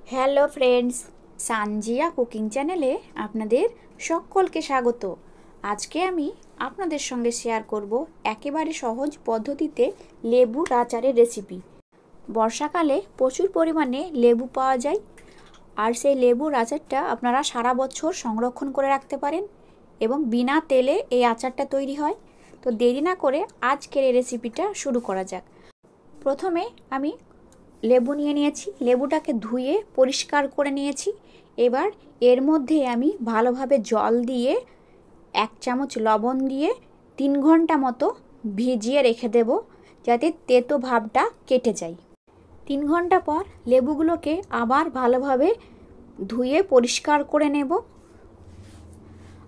Hello friends, Sanjia cooking চ্যানেলে আপনাদের সকলকে স্বাগত। আজকে আমি আপনাদের সঙ্গে শেয়ার করব একেবারে সহজ পদ্ধতিতে লেবুর আচারের রেসিপি। বর্ষাকালে প্রচুর পরিমাণে লেবু পাওয়া যায়, আর সেই লেবুর আচারটা আপনারা সারা বছর সংরক্ষণ করে রাখতে পারেন এবং বিনা তেলে এই আচারটা তৈরি হয়। তো দেরি না করে আজকের এই রেসিপিটা শুরু করা যাক। প্রথমে আমি লেবু নিয়ে নিয়েছি, লেবুটাকে ধুয়ে পরিষ্কার করে নিয়েছি। এবার এর মধ্যে আমি ভালোভাবে জল দিয়ে 1 চামচ লবণ দিয়ে 3 ঘন্টা মতো ভিজিয়ে রেখে দেব, যাতে তেতো ভাবটা কেটে যায়। 3 ঘন্টা পর লেবুগুলোকে আবার ভালোভাবে ধুয়ে পরিষ্কার করে নেব।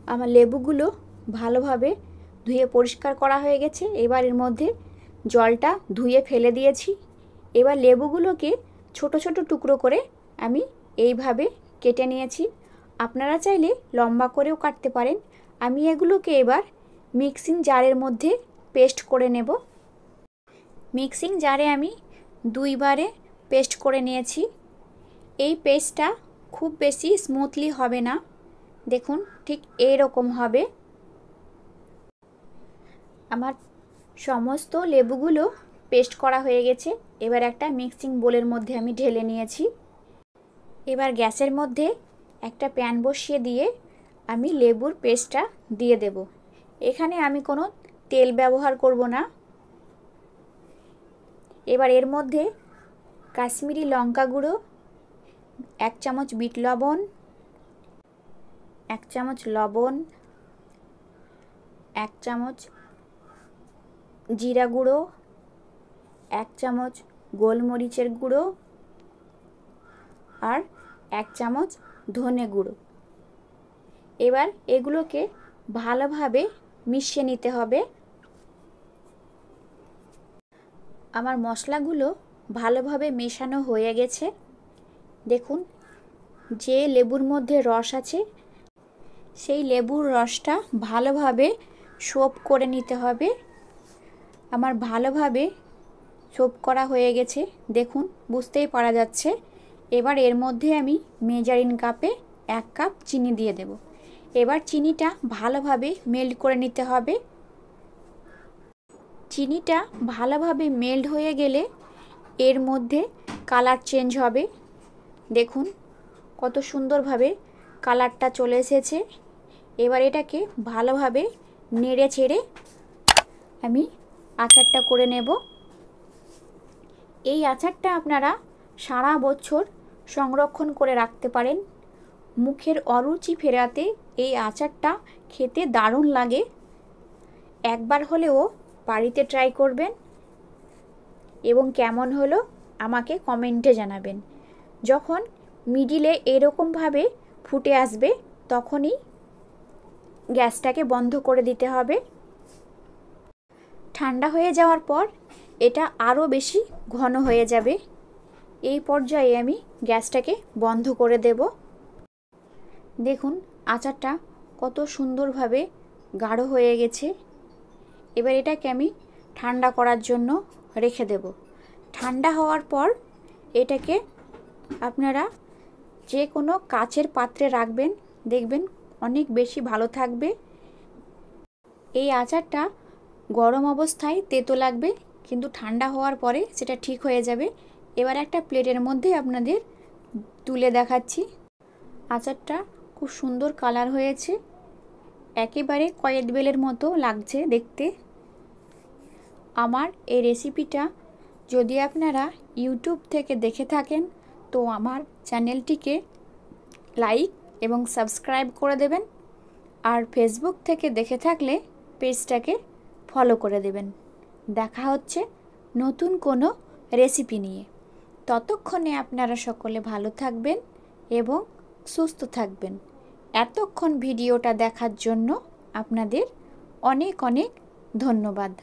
আমার লেবুগুলো ভালোভাবে ধুয়ে পরিষ্কার করা হয়ে গেছে। এবার এর মধ্যে জলটা ধুয়ে ফেলে দিয়েছি। এবার লেবুগুলোকে ছোট ছোট টুকরো করে আমি এইভাবে কেটে নিয়েছি। আপনারা চাইলে লম্বা করেও কাটতে পারেন। আমি এগুলোকে এবার মিক্সিং জারের মধ্যে পেস্ট করে নেব। মিক্সিং জারে আমি 2 বারে পেস্ট করে নিয়েছি। এই পেস্টটা খুব বেশি স্মুথলি হবে না, দেখুন ঠিক এইরকম হবে। আমার সমস্ত লেবুগুলো পেস্ট করা হয়ে গেছে। এবার একটা মিক্সিং বোলের মধ্যে আমি ঢেলে নিয়েছি। এবার গ্যাসের মধ্যে একটা প্যান বসিয়ে দিয়ে আমি লেবুর পেস্টটা দিয়ে দেব। এখানে আমি কোনো তেল ব্যবহার করব না। এবার এর মধ্যে কাশ্মীরি লঙ্কা গুঁড়ো, 1 চামচ বিট লবণ, 1 চামচ লবণ, 1 চামচ জিরা গুঁড়ো, 1 চামচ গোলমরিচের গুঁড়ো আর 1 চামচ ধনে গুঁড়ো। এবার এগুলোকে ভালোভাবে মিশিয়ে নিতে হবে। আমার মশলাগুলো ভালোভাবে মেশানো হয়ে গেছে। দেখুন, যে লেবুর মধ্যে রস আছে সেই লেবুর রসটা ভালোভাবে সোপ করে নিতে হবে। আমার ভালোভাবে সোপ করা হয়ে গেছে, দেখুন বুঝতেই পারা যাচ্ছে। এবার এর মধ্যে আমি মেজারিন কাপে 1 কাপ চিনি দিয়ে দেব। এবার চিনিটা ভালোভাবে মেল্ট করে নিতে হবে। চিনিটা ভালোভাবে মেল্ট হয়ে গেলে এর মধ্যে কালার চেঞ্জ হবে। দেখুন কত সুন্দরভাবে কালারটা চলে এসেছে। এবার এটাকে ভালোভাবে নেড়ে চেড়ে আমি আচারটা করে নেব। এই আচারটা আপনারা সারা বছর সংরক্ষণ করে রাখতে পারেন। মুখের অরুচি ফেরাতে এই আচারটা খেতে দারুণ লাগে। একবার হলেও বাড়িতে ট্রাই করবেন এবং কেমন হলো আমাকে কমেন্টে জানাবেন। যখন মিডিলে এরকমভাবে ফুটে আসবে তখনই গ্যাসটাকে বন্ধ করে দিতে হবে। ঠান্ডা হয়ে যাওয়ার পর এটা আরও বেশি ঘন হয়ে যাবে। এই পর্যায়ে আমি গ্যাসটাকে বন্ধ করে দেব। দেখুন আচারটা কত সুন্দরভাবে গাঢ় হয়ে গেছে। এবার এটাকে আমি ঠান্ডা করার জন্য রেখে দেব। ঠান্ডা হওয়ার পর এটাকে আপনারা যে কোনো কাচের পাত্রে রাখবেন, দেখবেন অনেক বেশি ভালো থাকবে। এই আচারটা গরম অবস্থায় তেতো লাগবে, কিন্তু ঠান্ডা হওয়ার পরে সেটা ঠিক হয়ে যাবে। এবার একটা প্লেটের মধ্যে আপনাদের তুলে দেখাচ্ছি। আচারটা খুব সুন্দর কালার হয়েছে, একেবারে কয়েদ বেলের মতো লাগছে দেখতে। আমার এই রেসিপিটা যদি আপনারা ইউটিউব থেকে দেখে থাকেন তো আমার চ্যানেলটিকে লাইক এবং সাবস্ক্রাইব করে দেবেন, আর ফেসবুক থেকে দেখে থাকলে পেজটাকে ফলো করে দেবেন। দেখা হচ্ছে নতুন কোনো রেসিপি নিয়ে। ততক্ষণে আপনারা সকলে ভালো থাকবেন এবং সুস্থ থাকবেন। এতক্ষণ ভিডিওটা দেখার জন্য আপনাদের অনেক অনেক ধন্যবাদ।